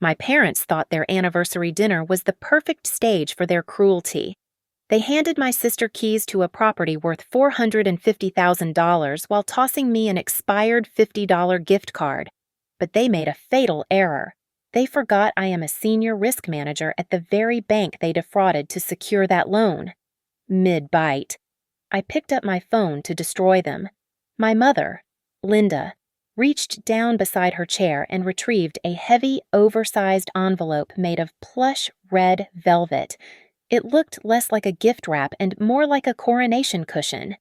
My parents thought their anniversary dinner was the perfect stage for their cruelty. They handed my sister keys to a property worth $450,000 while tossing me an expired $50 gift card. But they made a fatal error. They forgot I am a senior risk manager at the very bank they defrauded to secure that loan. Mid-bite, I picked up my phone to destroy them. My mother, Linda, reached down beside her chair and retrieved a heavy, oversized envelope made of plush red velvet. It looked less like a gift wrap and more like a coronation cushion.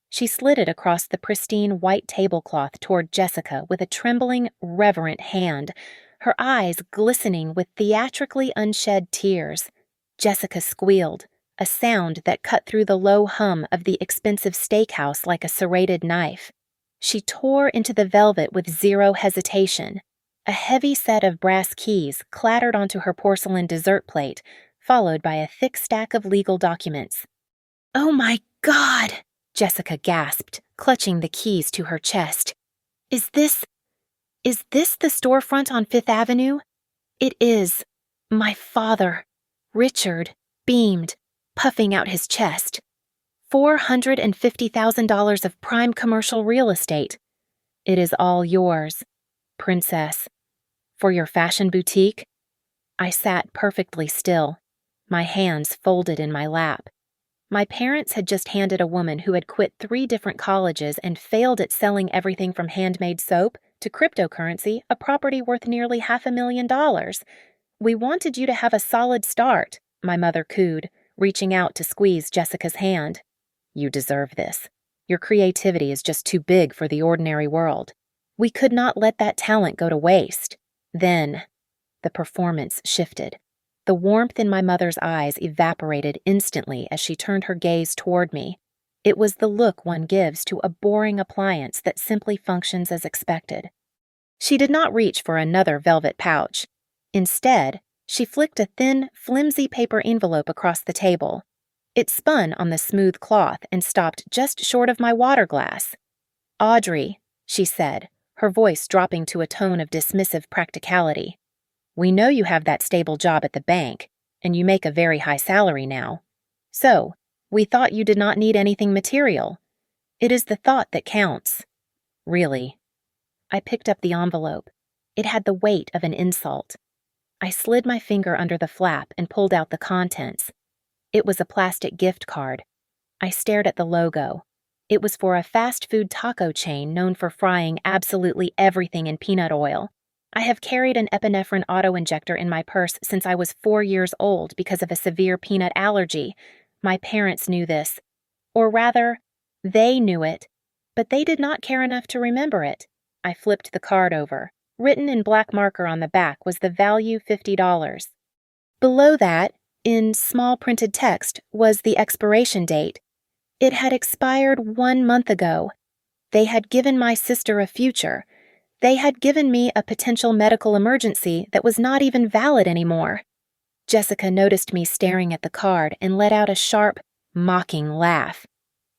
She slid it across the pristine white tablecloth toward Jessica with a trembling, reverent hand, her eyes glistening with theatrically unshed tears. Jessica squealed, a sound that cut through the low hum of the expensive steakhouse like a serrated knife. She tore into the velvet with zero hesitation. A heavy set of brass keys clattered onto her porcelain dessert plate, followed by a thick stack of legal documents. "Oh my God!" Jessica gasped, clutching the keys to her chest. Is this the storefront on Fifth Avenue? It is. My father, Richard, beamed, puffing out his chest. $450,000 of prime commercial real estate. It is all yours, princess. For your fashion boutique? I sat perfectly still, my hands folded in my lap. My parents had just handed a woman who had quit 3 different colleges and failed at selling everything from handmade soap to cryptocurrency a property worth nearly $500,000. "We wanted you to have a solid start," my mother cooed, reaching out to squeeze Jessica's hand. "You deserve this. Your creativity is just too big for the ordinary world. We could not let that talent go to waste." Then, the performance shifted. The warmth in my mother's eyes evaporated instantly as she turned her gaze toward me. It was the look one gives to a boring appliance that simply functions as expected. She did not reach for another velvet pouch. Instead, she flicked a thin, flimsy paper envelope across the table. It spun on the smooth cloth and stopped just short of my water glass. "Audrey," she said, her voice dropping to a tone of dismissive practicality. "We know you have that stable job at the bank, and you make a very high salary now. So, we thought you did not need anything material. It is the thought that counts. Really." I picked up the envelope. It had the weight of an insult. I slid my finger under the flap and pulled out the contents. It was a plastic gift card. I stared at the logo. It was for a fast food taco chain known for frying absolutely everything in peanut oil. I have carried an epinephrine auto-injector in my purse since I was 4 years old because of a severe peanut allergy. My parents knew this. Or rather, they knew it, but they did not care enough to remember it. I flipped the card over. Written in black marker on the back was the value $50. Below that, in small printed text, was the expiration date. It had expired 1 month ago. They had given my sister a future. They had given me a potential medical emergency that was not even valid anymore. Jessica noticed me staring at the card and let out a sharp, mocking laugh.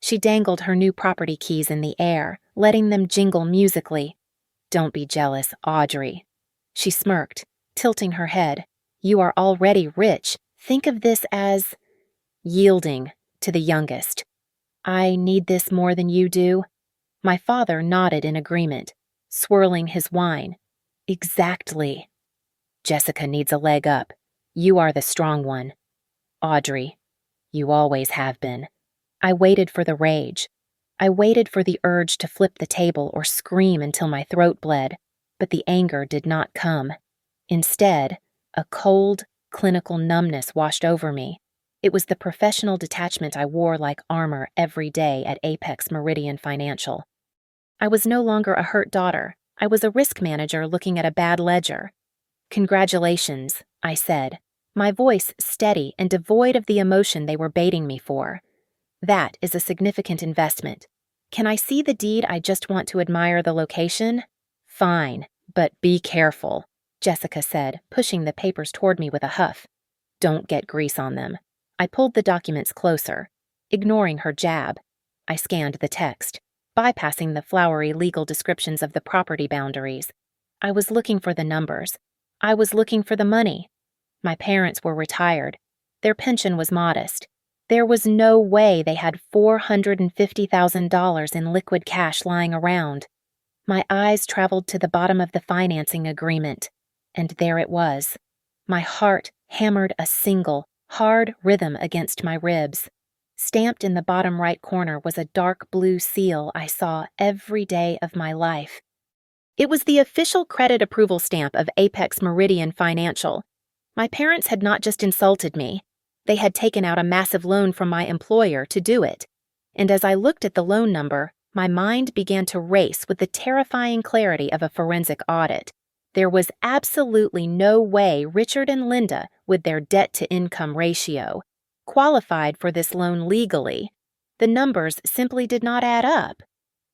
She dangled her new property keys in the air, letting them jingle musically. "Don't be jealous, Audrey." She smirked, tilting her head. "You are already rich. Think of this as yielding to the youngest." "I need this more than you do." My father nodded in agreement, swirling his wine. "Exactly." "Jessica needs a leg up. You are the strong one. Audrey, you always have been." I waited for the rage. I waited for the urge to flip the table or scream until my throat bled, but the anger did not come. Instead, a cold, clinical numbness washed over me. It was the professional detachment I wore like armor every day at Apex Meridian Financial. I was no longer a hurt daughter. I was a risk manager looking at a bad ledger. "Congratulations," I said, my voice steady and devoid of the emotion they were baiting me for. "That is a significant investment. Can I see the deed? I just want to admire the location." "Fine, but be careful," Jessica said, pushing the papers toward me with a huff. "Don't get grease on them." I pulled the documents closer. Ignoring her jab, I scanned the text, bypassing the flowery legal descriptions of the property boundaries. I was looking for the numbers. I was looking for the money. My parents were retired. Their pension was modest. There was no way they had $450,000 in liquid cash lying around. My eyes traveled to the bottom of the financing agreement, and there it was. My heart hammered a single, hard rhythm against my ribs. Stamped in the bottom right corner was a dark blue seal I saw every day of my life. It was the official credit approval stamp of Apex Meridian Financial. My parents had not just insulted me. They had taken out a massive loan from my employer to do it. And as I looked at the loan number, my mind began to race with the terrifying clarity of a forensic audit. There was absolutely no way Richard and Linda, with their debt-to-income ratio, qualified for this loan legally. The numbers simply did not add up.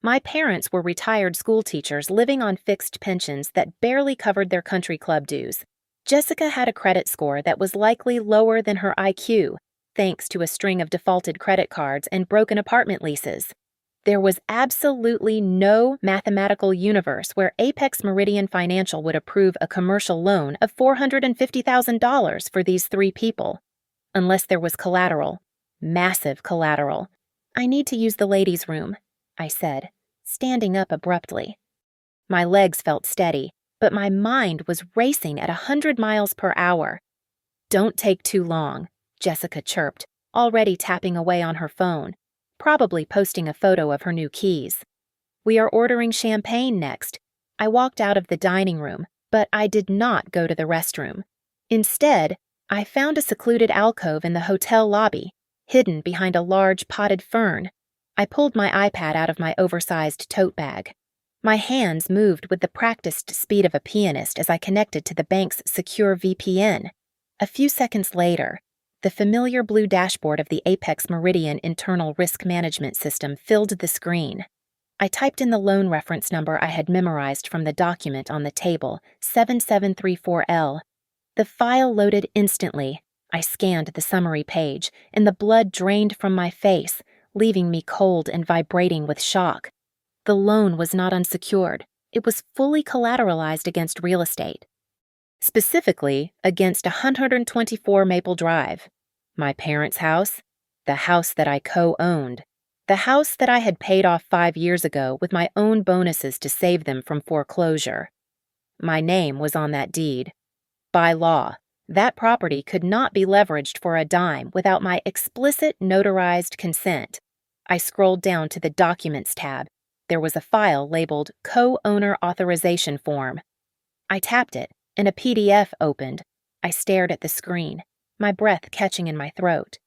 My parents were retired school teachers living on fixed pensions that barely covered their country club dues. Jessica had a credit score that was likely lower than her IQ, thanks to a string of defaulted credit cards and broken apartment leases. There was absolutely no mathematical universe where Apex Meridian Financial would approve a commercial loan of $450,000 for these three people. Unless there was collateral. Massive collateral. "I need to use the ladies' room," I said, standing up abruptly. My legs felt steady, but my mind was racing at 100 miles per hour. "Don't take too long," Jessica chirped, already tapping away on her phone, probably posting a photo of her new keys. "We are ordering champagne next." I walked out of the dining room, but I did not go to the restroom. Instead, I found a secluded alcove in the hotel lobby, hidden behind a large potted fern. I pulled my iPad out of my oversized tote bag. My hands moved with the practiced speed of a pianist as I connected to the bank's secure VPN. A few seconds later, the familiar blue dashboard of the Apex Meridian internal risk management system filled the screen. I typed in the loan reference number I had memorized from the document on the table, 7734L. The file loaded instantly. I scanned the summary page, and the blood drained from my face, leaving me cold and vibrating with shock. The loan was not unsecured. It was fully collateralized against real estate. Specifically, against 124 Maple Drive. My parents' house, the house that I co-owned, the house that I had paid off 5 years ago with my own bonuses to save them from foreclosure. My name was on that deed. By law, that property could not be leveraged for a dime without my explicit notarized consent. I scrolled down to the Documents tab. There was a file labeled Co-Owner Authorization Form. I tapped it, and a PDF opened. I stared at the screen, my breath catching in my throat.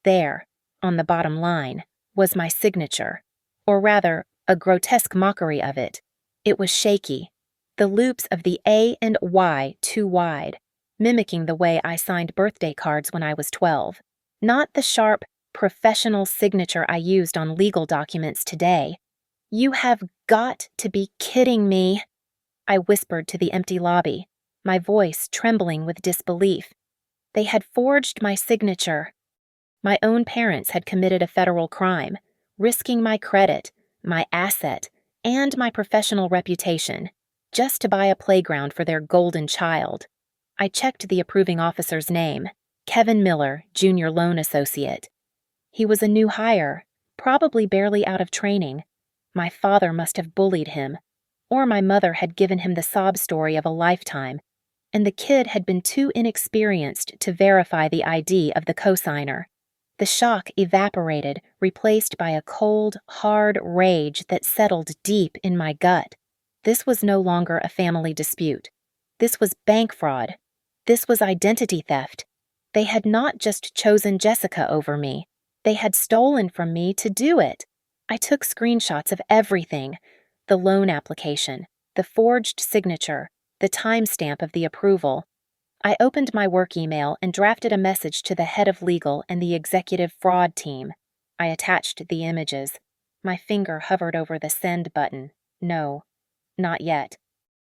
There, on the bottom line, was my signature, or rather, a grotesque mockery of it. It was shaky, the loops of the A and Y too wide, mimicking the way I signed birthday cards when I was 12. Not the sharp, professional signature I used on legal documents today. "You have got to be kidding me," I whispered to the empty lobby, my voice trembling with disbelief. They had forged my signature. My own parents had committed a federal crime, risking my credit, my asset, and my professional reputation, just to buy a playground for their golden child. I checked the approving officer's name, Kevin Miller, Junior Loan Associate. He was a new hire, probably barely out of training. My father must have bullied him, or my mother had given him the sob story of a lifetime, and the kid had been too inexperienced to verify the ID of the cosigner. The shock evaporated, replaced by a cold, hard rage that settled deep in my gut. This was no longer a family dispute. This was bank fraud. This was identity theft. They had not just chosen Jessica over me. They had stolen from me to do it. I took screenshots of everything: the loan application, the forged signature, the timestamp of the approval. I opened my work email and drafted a message to the head of legal and the executive fraud team. I attached the images. My finger hovered over the send button. No, not yet.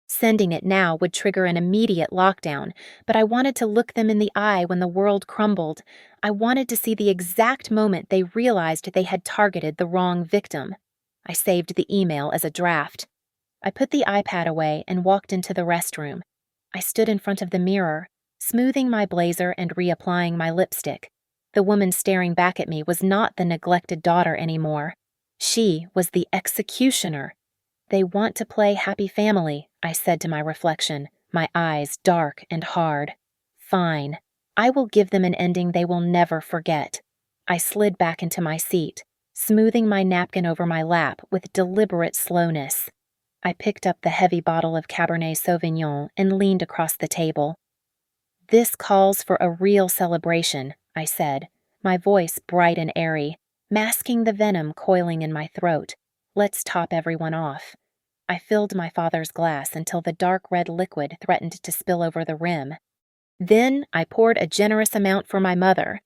Sending it now would trigger an immediate lockdown, but I wanted to look them in the eye when the world crumbled. I wanted to see the exact moment they realized they had targeted the wrong victim. I saved the email as a draft. I put the iPad away and walked into the restroom. I stood in front of the mirror, smoothing my blazer and reapplying my lipstick. The woman staring back at me was not the neglected daughter anymore. She was the executioner. They want to play happy family, I said to my reflection, my eyes dark and hard. Fine. I will give them an ending they will never forget. I slid back into my seat, smoothing my napkin over my lap with deliberate slowness. I picked up the heavy bottle of Cabernet Sauvignon and leaned across the table. "This calls for a real celebration," I said, my voice bright and airy, masking the venom coiling in my throat. "Let's top everyone off." I filled my father's glass until the dark red liquid threatened to spill over the rim. Then I poured a generous amount for my mother.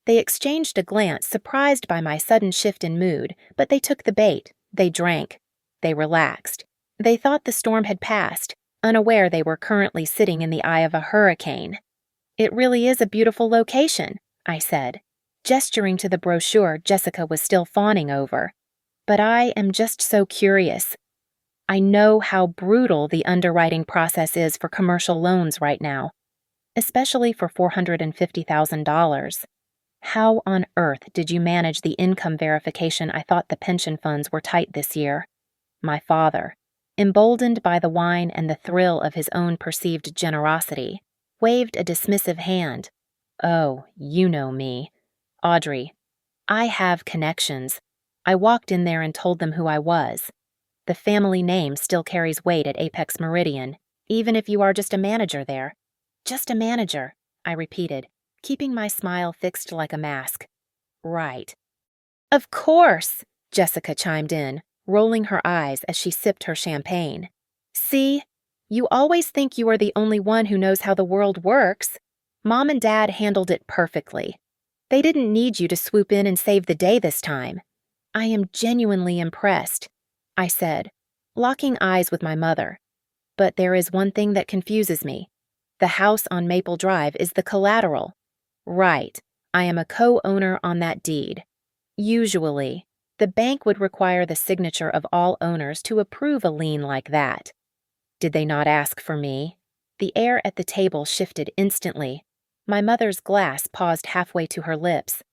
They exchanged a glance, surprised by my sudden shift in mood, but they took the bait. They drank. They relaxed. They thought the storm had passed, unaware they were currently sitting in the eye of a hurricane. "It really is a beautiful location," I said, gesturing to the brochure Jessica was still fawning over. "But I am just so curious. I know how brutal the underwriting process is for commercial loans right now, especially for $450,000. How on earth did you manage the income verification? I thought the pension funds were tight this year." My father, emboldened by the wine and the thrill of his own perceived generosity, waved a dismissive hand. "Oh, you know me. Audrey, I have connections. I walked in there and told them who I was. The family name still carries weight at Apex Meridian, even if you are just a manager there." "Just a manager," I repeated, keeping my smile fixed like a mask. "Right." "Of course," Jessica chimed in, rolling her eyes as she sipped her champagne. "See, you always think you are the only one who knows how the world works. Mom and Dad handled it perfectly. They didn't need you to swoop in and save the day this time." "I am genuinely impressed," I said, locking eyes with my mother. "But there is one thing that confuses me. The house on Maple Drive is the collateral." "Right. I am a co-owner on that deed. Usually, the bank would require the signature of all owners to approve a lien like that." "Did they not ask for me?" The air at the table shifted instantly. My mother's glass paused halfway to her lips.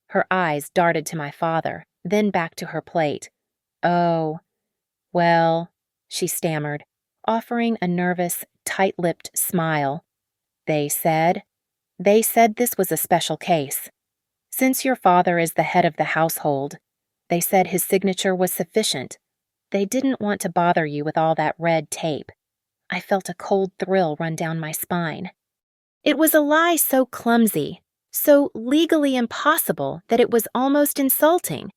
Her eyes darted to my father, then back to her plate. "Oh, well," she stammered, offering a nervous, tight-lipped smile. They said this was a special case. Since your father is the head of the household, they said his signature was sufficient. They didn't want to bother you with all that red tape." I felt a cold thrill run down my spine. It was a lie so clumsy, so legally impossible that it was almost insulting.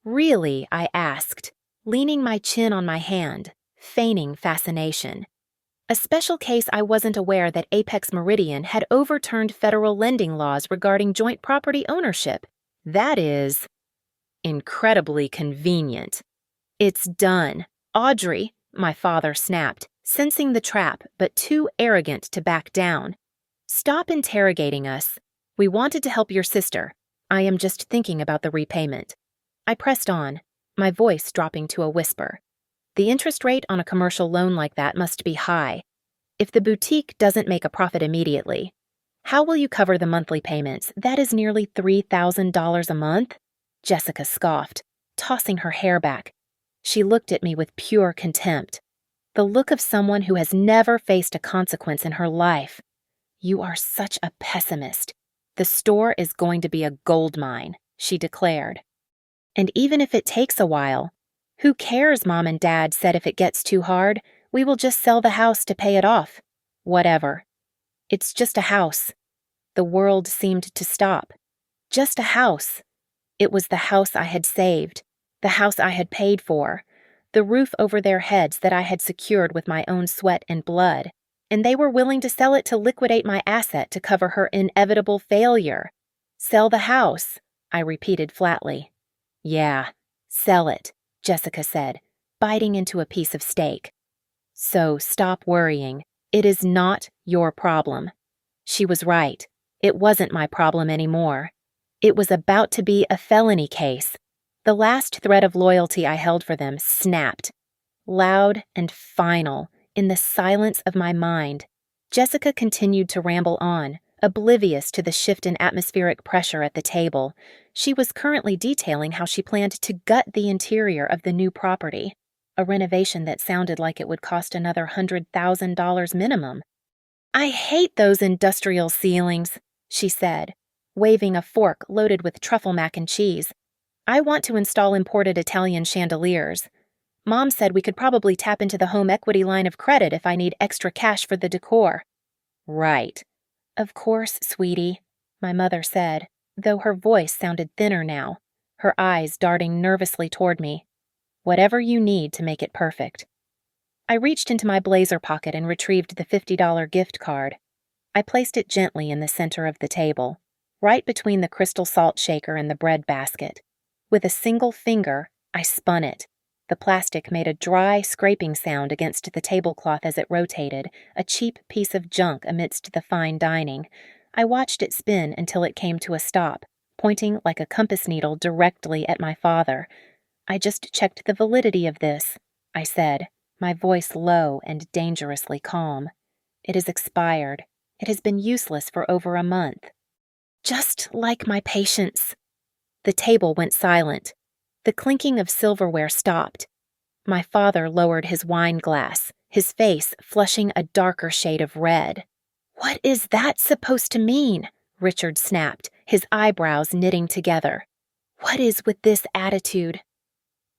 "Really?" I asked, leaning my chin on my hand, feigning fascination. A special case I wasn't aware that Apex Meridian had overturned federal lending laws regarding joint property ownership. That is incredibly convenient. "It's done. Audrey," my father snapped, sensing the trap but too arrogant to back down. "Stop interrogating us. We wanted to help your sister. I am just thinking about the repayment." I pressed on, my voice dropping to a whisper. "The interest rate on a commercial loan like that must be high. If the boutique doesn't make a profit immediately, how will you cover the monthly payments? That is nearly $3,000 a month?" Jessica scoffed, tossing her hair back. She looked at me with pure contempt, the look of someone who has never faced a consequence in her life. "You are such a pessimist. The store is going to be a gold mine," she declared. "And even if it takes a while, who cares? Mom and Dad said if it gets too hard, we will just sell the house to pay it off. Whatever. It's just a house." The world seemed to stop. Just a house. It was the house I had saved, the house I had paid for, the roof over their heads that I had secured with my own sweat and blood, and they were willing to sell it to liquidate my asset to cover her inevitable failure. "Sell the house," I repeated flatly. "Yeah, sell it," Jessica said, biting into a piece of steak. "So stop worrying. It is not your problem." She was right. It wasn't my problem anymore. It was about to be a felony case. The last thread of loyalty I held for them snapped, loud and final, in the silence of my mind. Jessica continued to ramble on, oblivious to the shift in atmospheric pressure at the table. She was currently detailing how she planned to gut the interior of the new property, a renovation that sounded like it would cost another $100,000 minimum. "I hate those industrial ceilings," she said, waving a fork loaded with truffle mac and cheese. "I want to install imported Italian chandeliers. Mom said we could probably tap into the home equity line of credit if I need extra cash for the decor." "Right." "Of course, sweetie," my mother said, though her voice sounded thinner now, her eyes darting nervously toward me. "Whatever you need to make it perfect." I reached into my blazer pocket and retrieved the $50 gift card. I placed it gently in the center of the table, right between the crystal salt shaker and the bread basket. With a single finger, I spun it. The plastic made a dry, scraping sound against the tablecloth as it rotated, a cheap piece of junk amidst the fine dining. I watched it spin until it came to a stop, pointing like a compass needle directly at my father. "I just checked the validity of this," I said, my voice low and dangerously calm. "It is expired. It has been useless for over a month." "Just like my patience." The table went silent. The clinking of silverware stopped. My father lowered his wine glass, his face flushing a darker shade of red. "What is that supposed to mean?" Richard snapped, his eyebrows knitting together. "What is with this attitude?"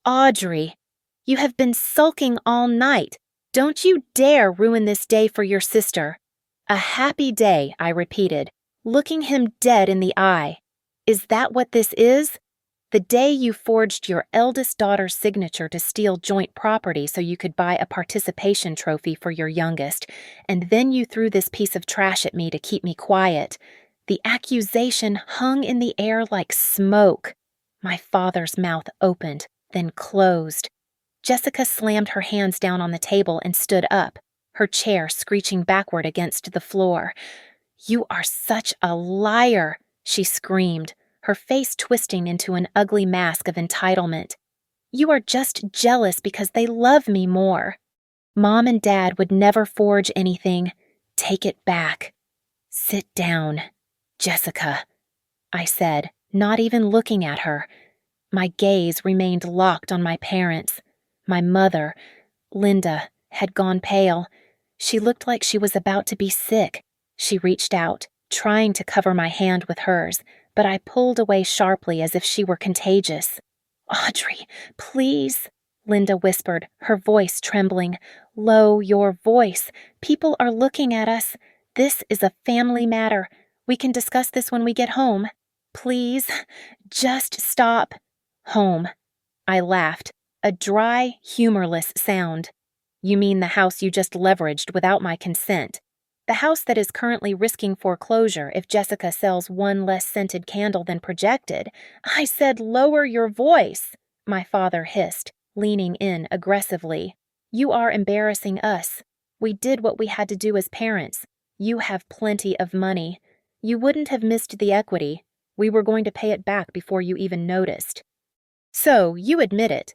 "Audrey, you have been sulking all night. Don't you dare ruin this day for your sister." "A happy day," I repeated, looking him dead in the eye. "Is that what this is? The day you forged your eldest daughter's signature to steal joint property so you could buy a participation trophy for your youngest, and then you threw this piece of trash at me to keep me quiet." The accusation hung in the air like smoke. My father's mouth opened, then closed. Jessica slammed her hands down on the table and stood up, her chair screeching backward against the floor. "You are such a liar," she screamed, her face twisting into an ugly mask of entitlement. "You are just jealous because they love me more. Mom and Dad would never forge anything. Take it back." "Sit down, Jessica," I said, not even looking at her. My gaze remained locked on my parents. My mother, Linda, had gone pale. She looked like she was about to be sick. She reached out, trying to cover my hand with hers, but I pulled away sharply as if she were contagious. "Audrey, please," Linda whispered, her voice trembling. "Lower your voice. People are looking at us. This is a family matter. We can discuss this when we get home. Please, just stop." "Home." I laughed, a dry, humorless sound. "You mean the house you just leveraged without my consent? The house that is currently risking foreclosure if Jessica sells one less scented candle than projected." "I said lower your voice," my father hissed, leaning in aggressively. "You are embarrassing us. We did what we had to do as parents. You have plenty of money. You wouldn't have missed the equity. We were going to pay it back before you even noticed." "So, you admit it."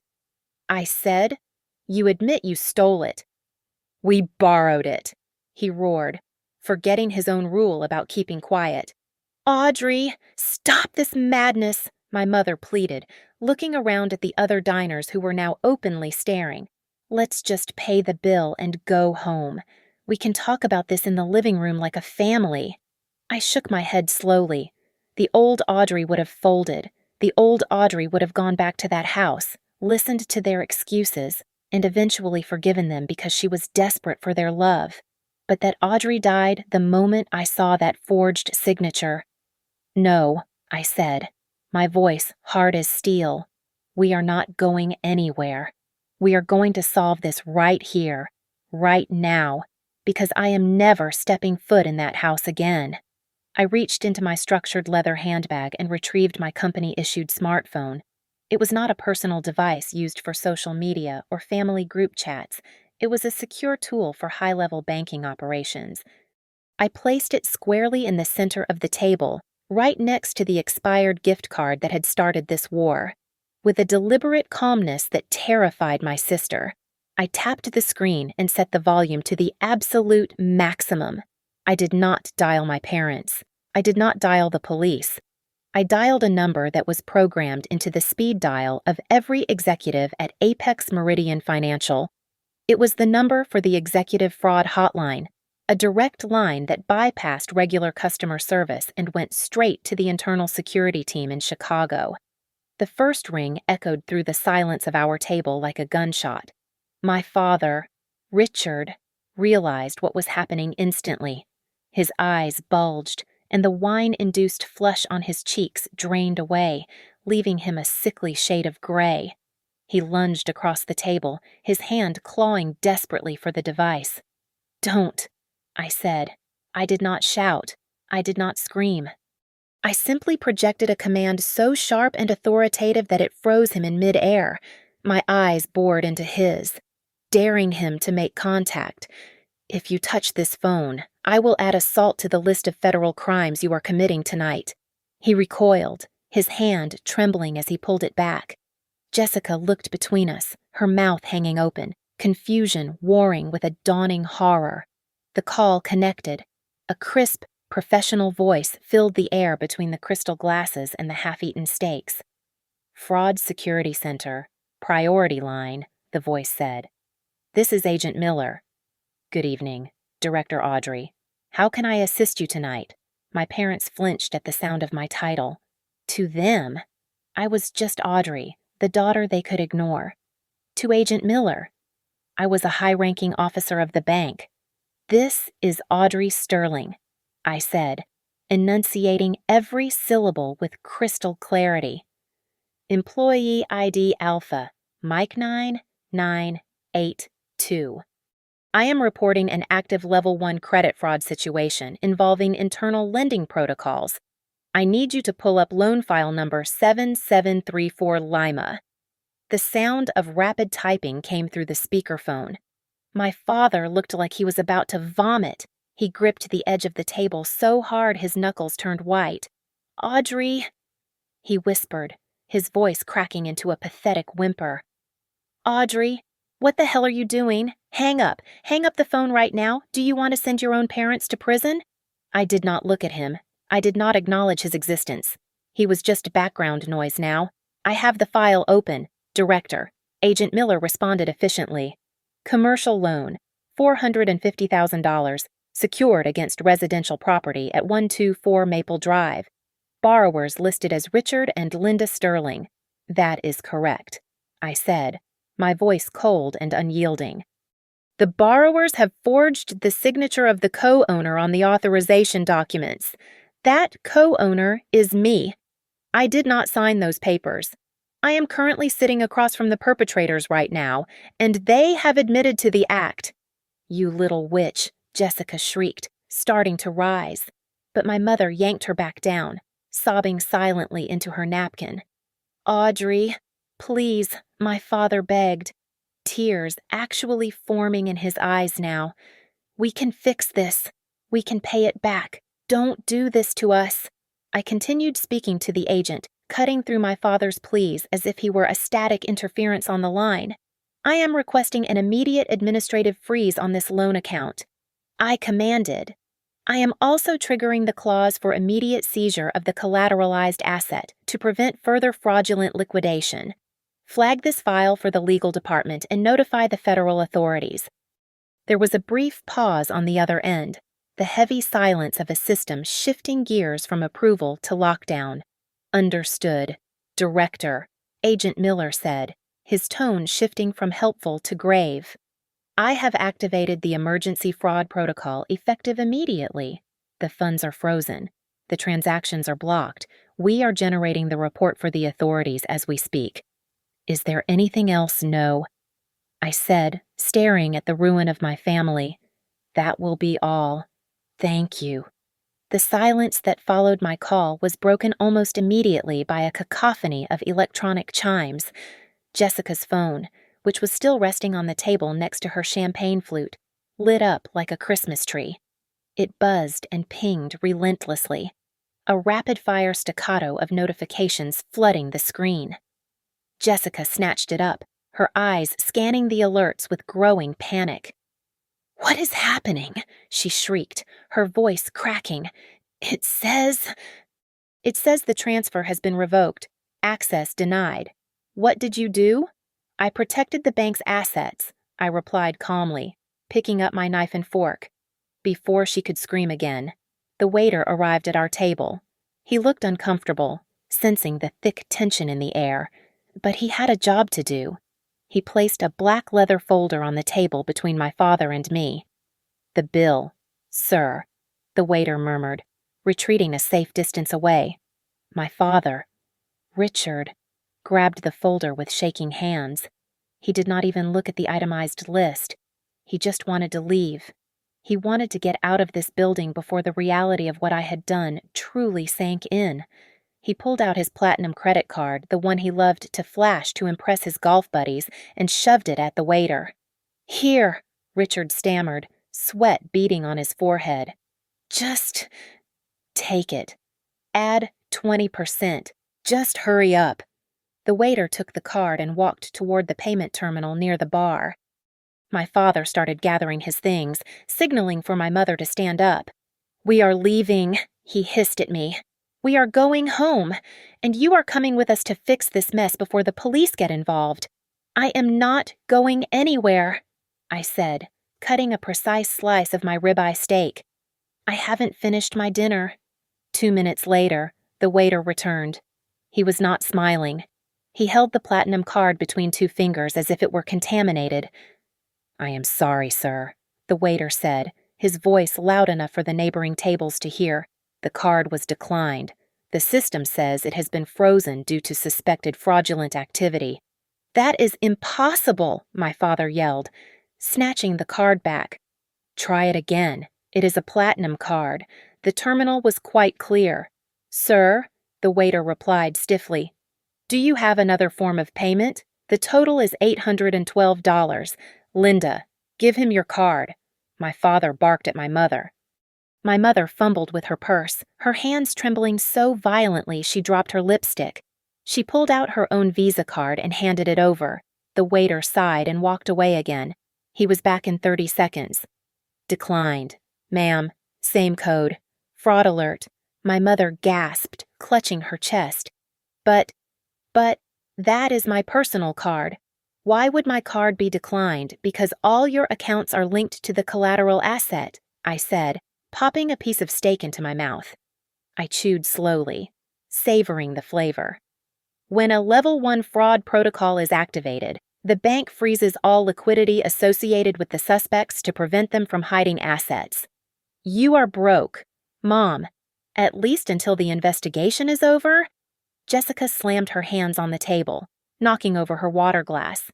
I said. "You admit you stole it." "We borrowed it," he roared, forgetting his own rule about keeping quiet. "Audrey, stop this madness," my mother pleaded, looking around at the other diners who were now openly staring. "Let's just pay the bill and go home. We can talk about this in the living room like a family." I shook my head slowly. The old Audrey would have folded. The old Audrey would have gone back to that house, listened to their excuses, and eventually forgiven them because she was desperate for their love. But that Audrey died the moment I saw that forged signature. "No," I said, my voice hard as steel. "We are not going anywhere. We are going to solve this right here, right now, because I am never stepping foot in that house again." I reached into my structured leather handbag and retrieved my company-issued smartphone. It was not a personal device used for social media or family group chats. It was a secure tool for high-level banking operations. I placed it squarely in the center of the table, right next to the expired gift card that had started this war. With a deliberate calmness that terrified my sister, I tapped the screen and set the volume to the absolute maximum. I did not dial my parents. I did not dial the police. I dialed a number that was programmed into the speed dial of every executive at Apex Meridian Financial. It was the number for the Executive Fraud Hotline, a direct line that bypassed regular customer service and went straight to the internal security team in Chicago. The first ring echoed through the silence of our table like a gunshot. My father, Richard, realized what was happening instantly. His eyes bulged, and the wine-induced flush on his cheeks drained away, leaving him a sickly shade of gray. He lunged across the table, his hand clawing desperately for the device. "Don't," I said. I did not shout. I did not scream. I simply projected a command so sharp and authoritative that it froze him in mid-air. My eyes bored into his, daring him to make contact. "If you touch this phone, I will add assault to the list of federal crimes you are committing tonight." He recoiled, his hand trembling as he pulled it back. Jessica looked between us, her mouth hanging open, confusion warring with a dawning horror. The call connected. A crisp, professional voice filled the air between the crystal glasses and the half-eaten steaks. "Fraud Security Center, Priority Line," the voice said. "This is Agent Miller." "Good evening, Director Audrey. How can I assist you tonight?" My parents flinched at the sound of my title. To them, I was just Audrey, the daughter they could ignore. To Agent Miller, I was a high-ranking officer of the bank. "This is Audrey Sterling," I said, enunciating every syllable with crystal clarity. "Employee ID Alpha, Mike 9982. I am reporting an active Level 1 credit fraud situation involving internal lending protocols. I need you to pull up loan file number 7734 Lima." The sound of rapid typing came through the speakerphone. My father looked like he was about to vomit. He gripped the edge of the table so hard his knuckles turned white. "Audrey," he whispered, his voice cracking into a pathetic whimper. "Audrey, what the hell are you doing? Hang up. Hang up the phone right now. Do you want to send your own parents to prison?" I did not look at him. I did not acknowledge his existence. He was just background noise now. "I have the file open. Director." Agent Miller responded efficiently. "Commercial loan, $450,000, secured against residential property at 124 Maple Drive. Borrowers listed as Richard and Linda Sterling." "That is correct," I said, my voice cold and unyielding. "The borrowers have forged the signature of the co-owner on the authorization documents. That co-owner is me. I did not sign those papers. I am currently sitting across from the perpetrators right now, and they have admitted to the act." "You little witch," Jessica shrieked, starting to rise. But my mother yanked her back down, sobbing silently into her napkin. "Audrey, please," my father begged, tears actually forming in his eyes now. "We can fix this. We can pay it back. Don't do this to us." I continued speaking to the agent, cutting through my father's pleas as if he were a static interference on the line. "I am requesting an immediate administrative freeze on this loan account." I commanded. "I am also triggering the clause for immediate seizure of the collateralized asset to prevent further fraudulent liquidation. Flag this file for the legal department and notify the federal authorities." There was a brief pause on the other end, the heavy silence of a system shifting gears from approval to lockdown. "Understood, Director," Agent Miller said, his tone shifting from helpful to grave. "I have activated the emergency fraud protocol effective immediately. The funds are frozen. The transactions are blocked. We are generating the report for the authorities as we speak. Is there anything else? No?" I said, staring at the ruin of my family. "That will be all. Thank you." The silence that followed my call was broken almost immediately by a cacophony of electronic chimes. Jessica's phone, which was still resting on the table next to her champagne flute, lit up like a Christmas tree. It buzzed and pinged relentlessly, a rapid-fire staccato of notifications flooding the screen. Jessica snatched it up, her eyes scanning the alerts with growing panic. "What is happening?" she shrieked, her voice cracking. It says the transfer has been revoked. Access denied. What did you do?" "I protected the bank's assets," I replied calmly, picking up my knife and fork. Before she could scream again, the waiter arrived at our table. He looked uncomfortable, sensing the thick tension in the air, but he had a job to do. He placed a black leather folder on the table between my father and me. "The bill, sir," the waiter murmured, retreating a safe distance away. My father, Richard, grabbed the folder with shaking hands. He did not even look at the itemized list. He just wanted to leave. He wanted to get out of this building before the reality of what I had done truly sank in. He pulled out his platinum credit card, the one he loved to flash to impress his golf buddies, and shoved it at the waiter. "Here," Richard stammered, sweat beading on his forehead. "Just take it. Add 20%. Just hurry up." The waiter took the card and walked toward the payment terminal near the bar. My father started gathering his things, signaling for my mother to stand up. "We are leaving," he hissed at me. "We are going home, and you are coming with us to fix this mess before the police get involved." "I am not going anywhere," I said, cutting a precise slice of my ribeye steak. "I haven't finished my dinner." 2 minutes later, the waiter returned. He was not smiling. He held the platinum card between 2 fingers as if it were contaminated. "I am sorry, sir," the waiter said, his voice loud enough for the neighboring tables to hear. "The card was declined. The system says it has been frozen due to suspected fraudulent activity." "That is impossible," my father yelled, snatching the card back. "Try it again. It is a platinum card. The terminal was quite clear." "Sir," the waiter replied stiffly, "do you have another form of payment? The total is $812. Linda, give him your card." My father barked at my mother. My mother fumbled with her purse, her hands trembling so violently she dropped her lipstick. She pulled out her own Visa card and handed it over. The waiter sighed and walked away again. He was back in 30 seconds. "Declined. Ma'am, same code. Fraud alert." My mother gasped, clutching her chest. But, that is my personal card. Why would my card be declined? Because all your accounts are linked to the collateral asset," I said, popping a piece of steak into my mouth. I chewed slowly, savoring the flavor. "When a Level 1 fraud protocol is activated, the bank freezes all liquidity associated with the suspects to prevent them from hiding assets. You are broke. Mom, at least until the investigation is over?" Jessica slammed her hands on the table, knocking over her water glass.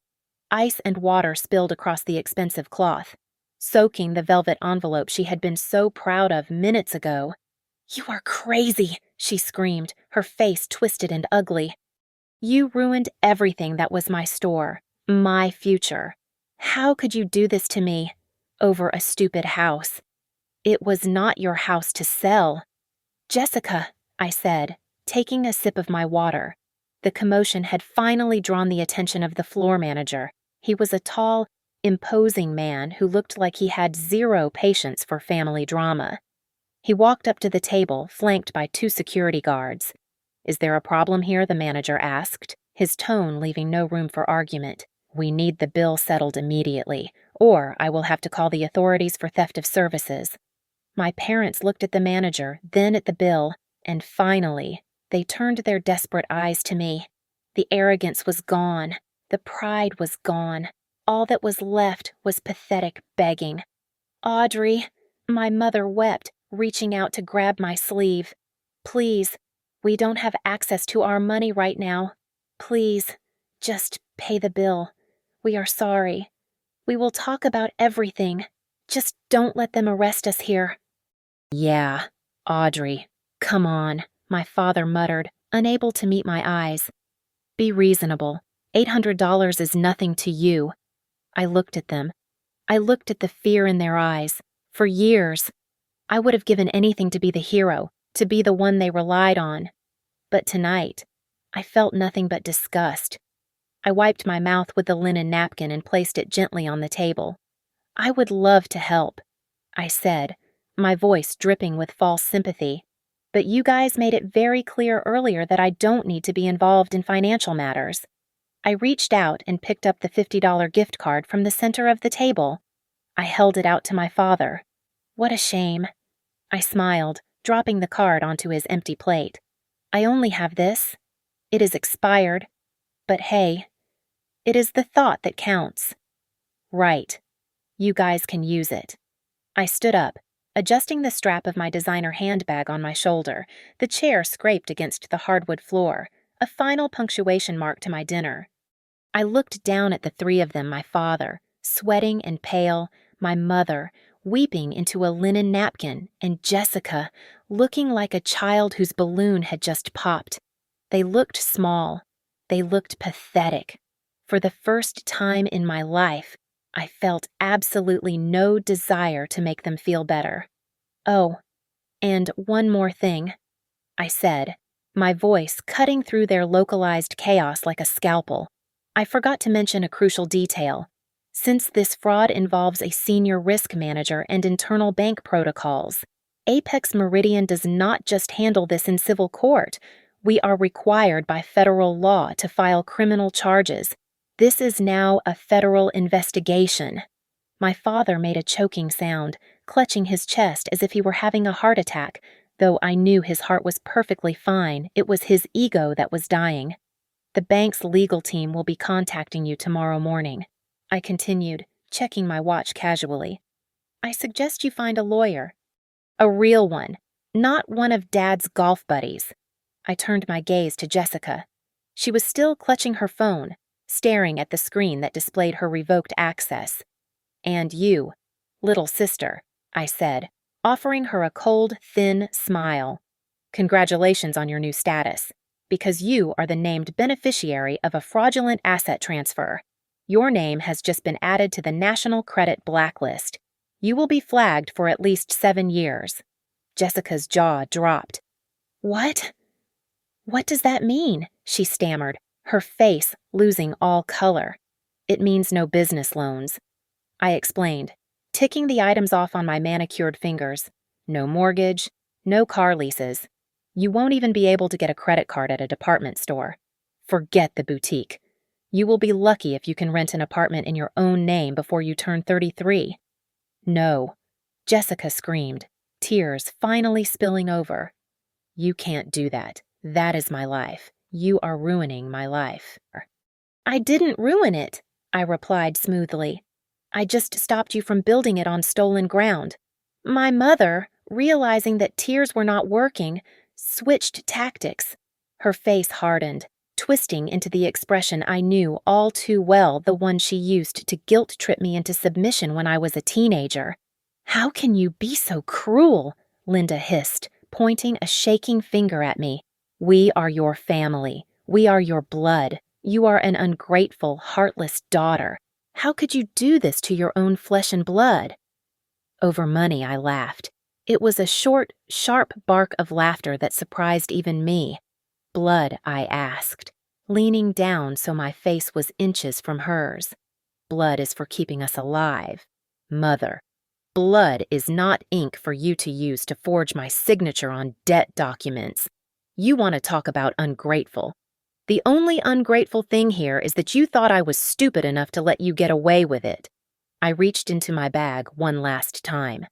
Ice and water spilled across the expensive cloth, soaking the velvet envelope she had been so proud of minutes ago. "You are crazy," she screamed, her face twisted and ugly. "You ruined everything that was my store, my future. How could you do this to me? Over a stupid house. It was not your house to sell." "Jessica," I said, taking a sip of my water. The commotion had finally drawn the attention of the floor manager. He was a tall, imposing man who looked like he had zero patience for family drama. He walked up to the table, flanked by 2 security guards. "Is there a problem here?" the manager asked, his tone leaving no room for argument. "We need the bill settled immediately, or I will have to call the authorities for theft of services." My parents looked at the manager, then at the bill, and finally, they turned their desperate eyes to me. The arrogance was gone. The pride was gone. All that was left was pathetic begging. "Audrey," my mother wept, reaching out to grab my sleeve. "Please, we don't have access to our money right now. Please, just pay the bill. We are sorry. We will talk about everything. Just don't let them arrest us here." "Yeah, Audrey, come on," my father muttered, unable to meet my eyes. "Be reasonable. $800 is nothing to you." I looked at them. I looked at the fear in their eyes. For years, I would have given anything to be the hero, to be the one they relied on. But tonight, I felt nothing but disgust. I wiped my mouth with the linen napkin and placed it gently on the table. I would love to help, I said, my voice dripping with false sympathy. But you guys made it very clear earlier that I don't need to be involved in financial matters. I reached out and picked up the $50 gift card from the center of the table. I held it out to my father. What a shame. I smiled, dropping the card onto his empty plate. I only have this. It is expired. But hey, it is the thought that counts. Right. You guys can use it. I stood up, adjusting the strap of my designer handbag on my shoulder. The chair scraped against the hardwood floor, a final punctuation mark to my dinner. I looked down at the three of them, my father, sweating and pale, my mother, weeping into a linen napkin, and Jessica, looking like a child whose balloon had just popped. They looked small. They looked pathetic. For the first time in my life, I felt absolutely no desire to make them feel better. Oh, and one more thing, I said, my voice cutting through their localized chaos like a scalpel. I forgot to mention a crucial detail. Since this fraud involves a senior risk manager and internal bank protocols, Apex Meridian does not just handle this in civil court. We are required by federal law to file criminal charges. This is now a federal investigation. My father made a choking sound, clutching his chest as if he were having a heart attack. Though I knew his heart was perfectly fine, it was his ego that was dying. The bank's legal team will be contacting you tomorrow morning, I continued, checking my watch casually. I suggest you find a lawyer. A real one, not one of Dad's golf buddies. I turned my gaze to Jessica. She was still clutching her phone, staring at the screen that displayed her revoked access. And you, little sister, I said, offering her a cold, thin smile. Congratulations on your new status, because you are the named beneficiary of a fraudulent asset transfer. Your name has just been added to the National Credit Blacklist. You will be flagged for at least 7 years. Jessica's jaw dropped. What? What does that mean? She stammered, her face losing all color. It means no business loans. I explained, ticking the items off on my manicured fingers. No mortgage, no car leases. You won't even be able to get a credit card at a department store. Forget the boutique. You will be lucky if you can rent an apartment in your own name before you turn 33. No, Jessica screamed, tears finally spilling over. You can't do that. That is my life. You are ruining my life. I didn't ruin it, I replied smoothly. I just stopped you from building it on stolen ground. My mother, realizing that tears were not working, switched tactics. Her face hardened, twisting into the expression I knew all too well, the one she used to guilt-trip me into submission when I was a teenager. How can you be so cruel? Linda hissed, pointing a shaking finger at me. We are your family. We are your blood. You are an ungrateful, heartless daughter. How could you do this to your own flesh and blood? Over money, I laughed. It was a short, sharp bark of laughter that surprised even me. Blood, I asked, leaning down so my face was inches from hers. Blood is for keeping us alive. Mother, blood is not ink for you to use to forge my signature on debt documents. You want to talk about ungrateful. The only ungrateful thing here is that you thought I was stupid enough to let you get away with it. I reached into my bag one last time.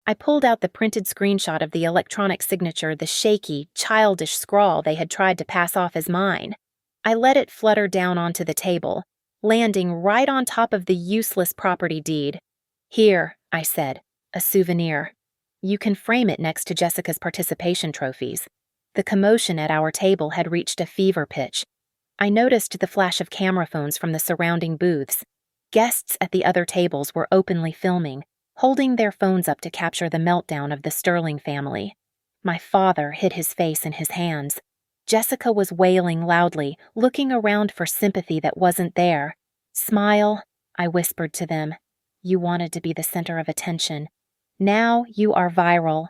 I pulled out the printed screenshot of the electronic signature, the shaky, childish scrawl they had tried to pass off as mine. I let it flutter down onto the table, landing right on top of the useless property deed. Here, I said, a souvenir. You can frame it next to Jessica's participation trophies. The commotion at our table had reached a fever pitch. I noticed the flash of camera phones from the surrounding booths. Guests at the other tables were openly filming, holding their phones up to capture the meltdown of the Sterling family. My father hid his face in his hands. Jessica was wailing loudly, looking around for sympathy that wasn't there. Smile, I whispered to them. You wanted to be the center of attention. Now you are viral.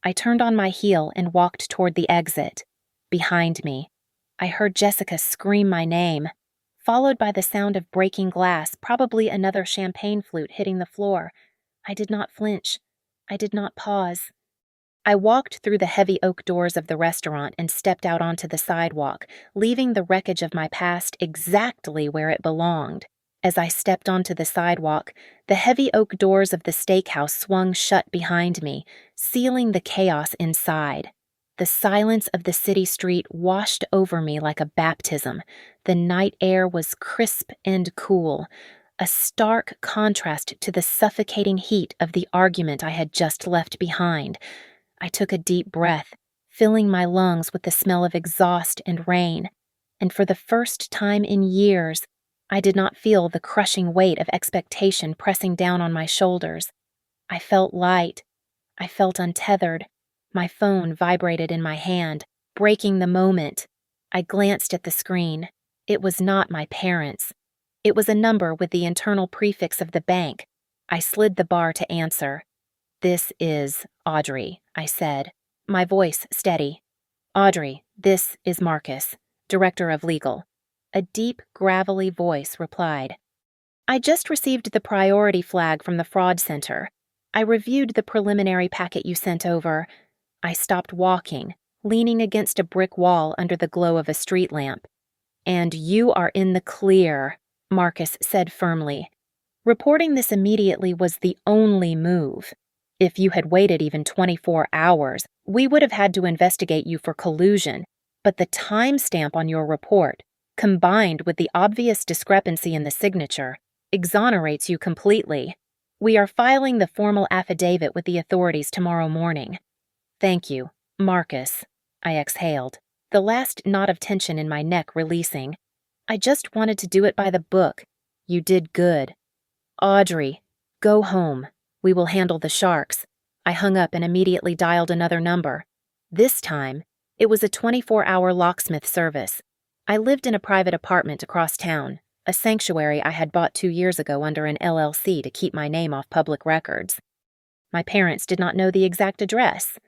I turned on my heel and walked toward the exit. Behind me, I heard Jessica scream my name. followed by the sound of breaking glass, probably another champagne flute hitting the floor. I did not flinch. I did not pause. I walked through the heavy oak doors of the restaurant and stepped out onto the sidewalk, leaving the wreckage of my past exactly where it belonged. As I stepped onto the sidewalk, the heavy oak doors of the steakhouse swung shut behind me, sealing the chaos inside. The silence of the city street washed over me like a baptism. The night air was crisp and cool, a stark contrast to the suffocating heat of the argument I had just left behind. I took a deep breath, filling my lungs with the smell of exhaust and rain, and for the first time in years, I did not feel the crushing weight of expectation pressing down on my shoulders. I felt light. I felt untethered. My phone vibrated in my hand, breaking the moment. I glanced at the screen. It was not my parents'. It was a number with the internal prefix of the bank. I slid the bar to answer. "This is Audrey," I said, my voice steady. "Audrey, this is Marcus, Director of Legal." A deep, gravelly voice replied. "I just received the priority flag from the fraud center. I reviewed the preliminary packet you sent over." I stopped walking, leaning against a brick wall under the glow of a street lamp. "And you are in the clear," Marcus said firmly. Reporting this immediately was the only move. If you had waited even 24 hours, we would have had to investigate you for collusion, but the timestamp on your report, combined with the obvious discrepancy in the signature, exonerates you completely. We are filing the formal affidavit with the authorities tomorrow morning. "Thank you, Marcus," I exhaled, the last knot of tension in my neck releasing. "I just wanted to do it by the book. You did good." "Audrey, go home. We will handle the sharks." I hung up and immediately dialed another number. This time, it was a 24-hour locksmith service. I lived in a private apartment across town, a sanctuary I had bought 2 years ago under an LLC to keep my name off public records. My parents did not know the exact address,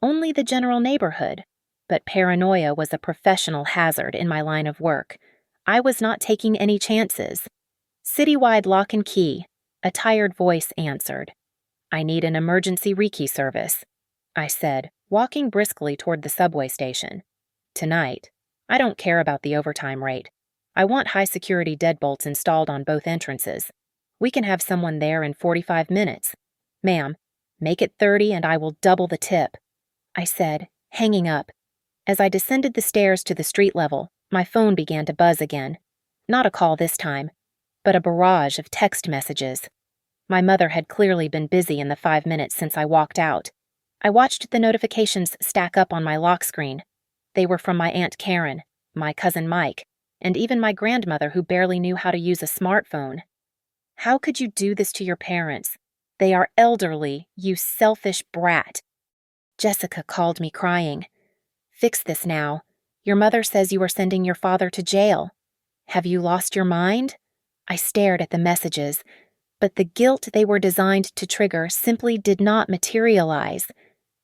only the general neighborhood, but paranoia was a professional hazard in my line of work. I was not taking any chances. "Citywide lock and key," a tired voice answered. "I need an emergency rekey service," I said, walking briskly toward the subway station. "Tonight. I don't care about the overtime rate. I want high-security deadbolts installed on both entrances. We can have someone there in 45 minutes. Ma'am, make it 30 and I will double the tip," I said, hanging up. As I descended the stairs to the street level, my phone began to buzz again. Not a call this time, but a barrage of text messages. My mother had clearly been busy in the 5 minutes since I walked out. I watched the notifications stack up on my lock screen. They were from my Aunt Karen, my cousin Mike, and even my grandmother who barely knew how to use a smartphone. "How could you do this to your parents? They are elderly, you selfish brat." Jessica called me crying. "Fix this now. Your mother says you are sending your father to jail. Have you lost your mind?" I stared at the messages, but the guilt they were designed to trigger simply did not materialize.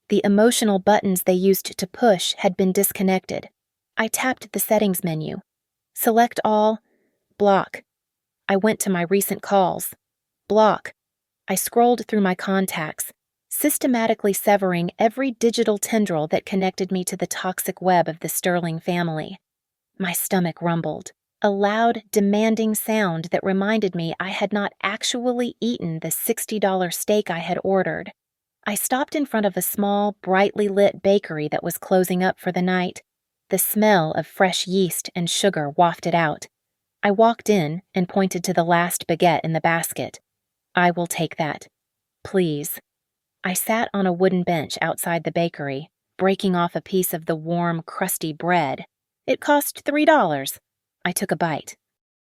The emotional buttons they used to push had been disconnected. I tapped the settings menu. Select all. Block. I went to my recent calls. Block. I scrolled through my contacts, systematically severing every digital tendril that connected me to the toxic web of the Sterling family. My stomach rumbled, a loud, demanding sound that reminded me I had not actually eaten the $60 steak I had ordered. I stopped in front of a small, brightly lit bakery that was closing up for the night. The smell of fresh yeast and sugar wafted out. I walked in and pointed to the last baguette in the basket. "I will take that. Please." I sat on a wooden bench outside the bakery, breaking off a piece of the warm, crusty bread. It cost $3. I took a bite.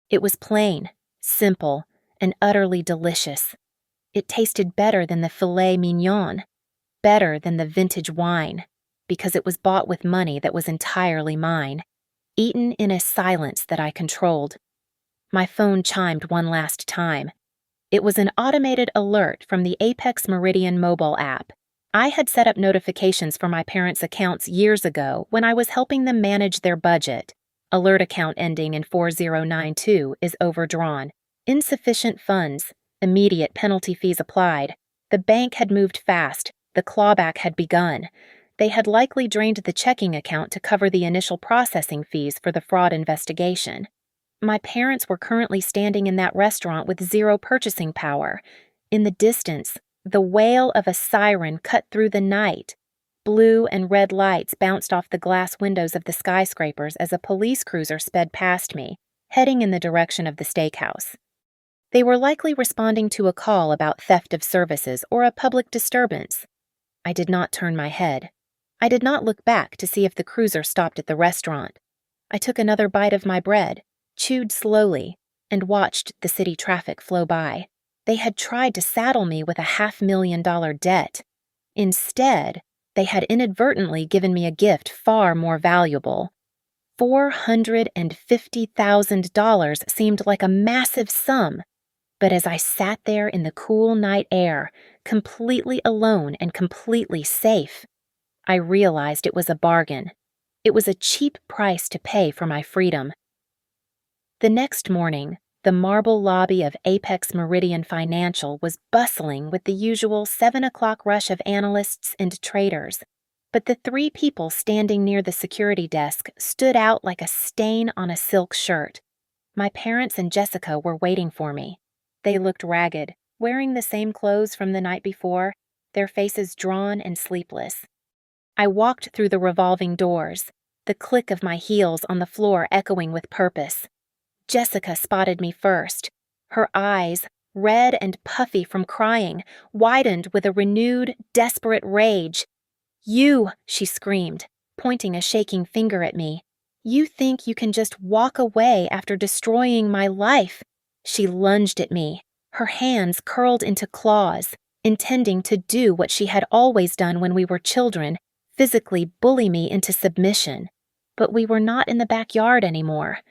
It was plain, simple, and utterly delicious. It tasted better than the filet mignon, better than the vintage wine, because it was bought with money that was entirely mine, eaten in a silence that I controlled. My phone chimed one last time. It was an automated alert from the Apex Meridian mobile app. I had set up notifications for my parents' accounts years ago when I was helping them manage their budget. Alert account ending in 4092 is overdrawn. Insufficient funds. Immediate penalty fees applied. The bank had moved fast. The clawback had begun. They had likely drained the checking account to cover the initial processing fees for the fraud investigation. My parents were currently standing in that restaurant with zero purchasing power. In the distance, the wail of a siren cut through the night. Blue and red lights bounced off the glass windows of the skyscrapers as a police cruiser sped past me, heading in the direction of the steakhouse. They were likely responding to a call about theft of services or a public disturbance. I did not turn my head. I did not look back to see if the cruiser stopped at the restaurant. I took another bite of my bread, chewed slowly, and watched the city traffic flow by. They had tried to saddle me with a $500,000 debt. Instead, they had inadvertently given me a gift far more valuable. $450,000 seemed like a massive sum, but as I sat there in the cool night air, completely alone and completely safe, I realized it was a bargain. It was a cheap price to pay for my freedom. The next morning, the marble lobby of Apex Meridian Financial was bustling with the usual 7 o'clock rush of analysts and traders, but the 3 people standing near the security desk stood out like a stain on a silk shirt. My parents and Jessica were waiting for me. They looked ragged, wearing the same clothes from the night before, their faces drawn and sleepless. I walked through the revolving doors, the click of my heels on the floor echoing with purpose. Jessica spotted me first. Her eyes, red and puffy from crying, widened with a renewed, desperate rage. "You," she screamed, pointing a shaking finger at me. "You think you can just walk away after destroying my life?" She lunged at me, her hands curled into claws, intending to do what she had always done when we were children, physically bully me into submission. But we were not in the backyard anymore.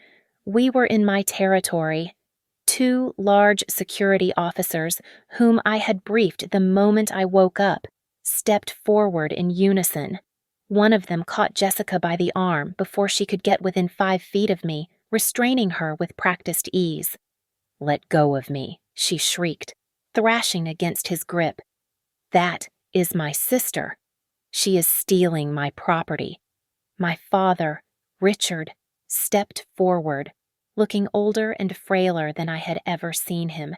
We were in my territory. 2 large security officers, whom I had briefed the moment I woke up, stepped forward in unison. One of them caught Jessica by the arm before she could get within 5 feet of me, restraining her with practiced ease. "Let go of me," she shrieked, thrashing against his grip. "That is my sister. She is stealing my property." My father, Richard, stepped forward, looking older and frailer than I had ever seen him.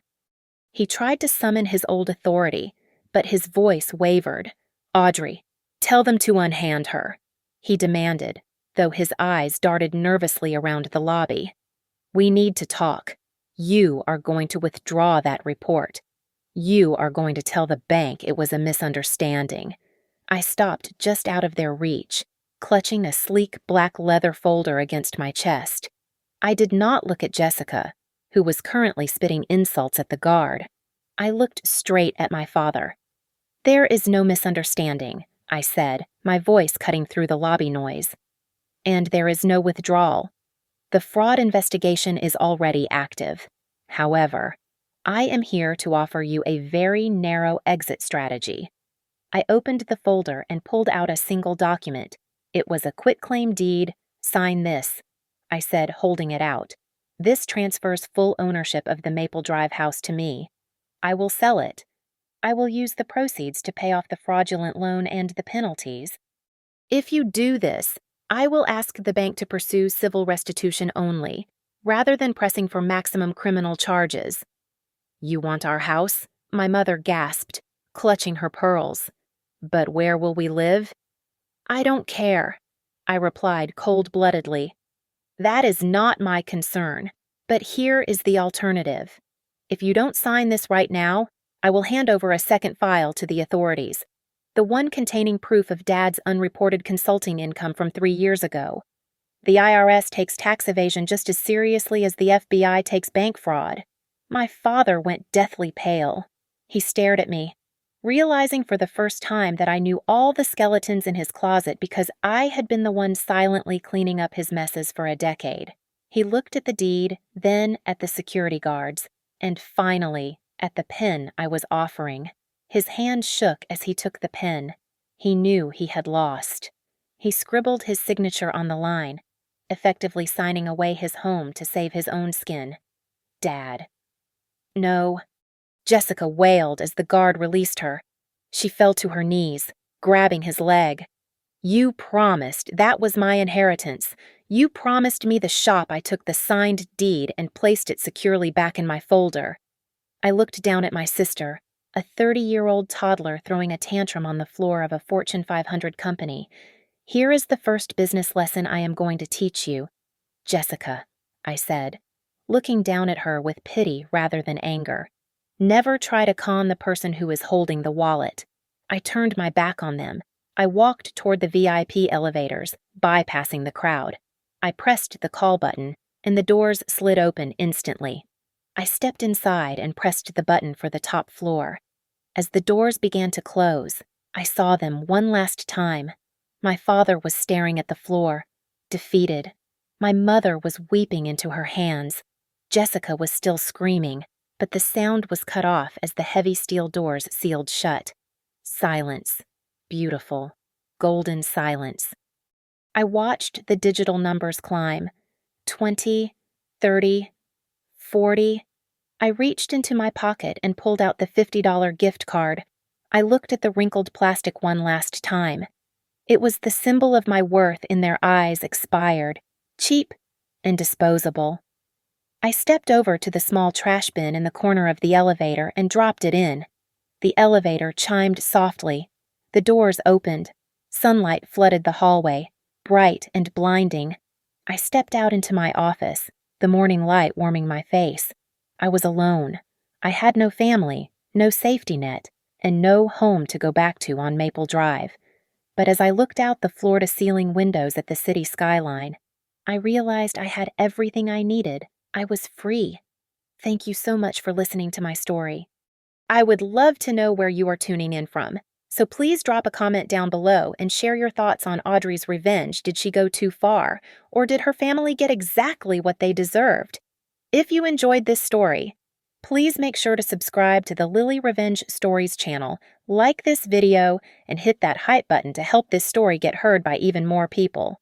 He tried to summon his old authority, but his voice wavered. "Audrey, tell them to unhand her," he demanded, though his eyes darted nervously around the lobby. "We need to talk. You are going to withdraw that report. You are going to tell the bank it was a misunderstanding." I stopped just out of their reach, clutching a sleek black leather folder against my chest. I did not look at Jessica, who was currently spitting insults at the guard. I looked straight at my father. "There is no misunderstanding," I said, my voice cutting through the lobby noise. "And there is no withdrawal. The fraud investigation is already active. However, I am here to offer you a very narrow exit strategy." I opened the folder and pulled out a single document. It was a quitclaim deed. "Sign this," I said, holding it out. "This transfers full ownership of the Maple Drive house to me. I will sell it. I will use the proceeds to pay off the fraudulent loan and the penalties. If you do this, I will ask the bank to pursue civil restitution only, rather than pressing for maximum criminal charges." "You want our house?" my mother gasped, clutching her pearls. "But where will we live?" "I don't care," I replied cold-bloodedly. "That is not my concern, but here is the alternative. If you don't sign this right now, I will hand over a second file to the authorities, the one containing proof of Dad's unreported consulting income from 3 years ago. The IRS takes tax evasion just as seriously as the FBI takes bank fraud." My father went deathly pale. He stared at me, realizing for the first time that I knew all the skeletons in his closet because I had been the one silently cleaning up his messes for a decade. He looked at the deed, then at the security guards, and finally at the pen I was offering. His hand shook as he took the pen. He knew he had lost. He scribbled his signature on the line. effectively signing away his home to save his own skin. Dad. No. Jessica wailed as the guard released her. She fell to her knees, grabbing his leg. You promised that was my inheritance. You promised me the shop. I took the signed deed and placed it securely back in my folder. I looked down at my sister, a 30-year-old toddler throwing a tantrum on the floor of a Fortune 500 company. Here is the first business lesson I am going to teach you. Jessica, I said, looking down at her with pity rather than anger. Never try to con the person who is holding the wallet. I turned my back on them. I walked toward the VIP elevators, bypassing the crowd. I pressed the call button, and the doors slid open instantly. I stepped inside and pressed the button for the top floor. As the doors began to close, I saw them one last time. My father was staring at the floor, defeated. My mother was weeping into her hands. Jessica was still screaming, but the sound was cut off as the heavy steel doors sealed shut. Silence. Beautiful, golden silence. I watched the digital numbers climb. 20, 30, 40. I reached into my pocket and pulled out the $50 gift card. I looked at the wrinkled plastic one last time. It was the symbol of my worth in their eyes expired, cheap and disposable. I stepped over to the small trash bin in the corner of the elevator and dropped it in. The elevator chimed softly. The doors opened. Sunlight flooded the hallway, bright and blinding. I stepped out into my office, the morning light warming my face. I was alone. I had no family, no safety net, and no home to go back to on Maple Drive. But as I looked out the floor-to-ceiling windows at the city skyline, I realized I had everything I needed. I was free. Thank you so much for listening to my story. I would love to know where you are tuning in from, so please drop a comment down below and share your thoughts on Audrey's revenge. Did she go too far, or did her family get exactly what they deserved? If you enjoyed this story, please make sure to subscribe to the Lily Revenge Stories channel, like this video, and hit that hype button to help this story get heard by even more people.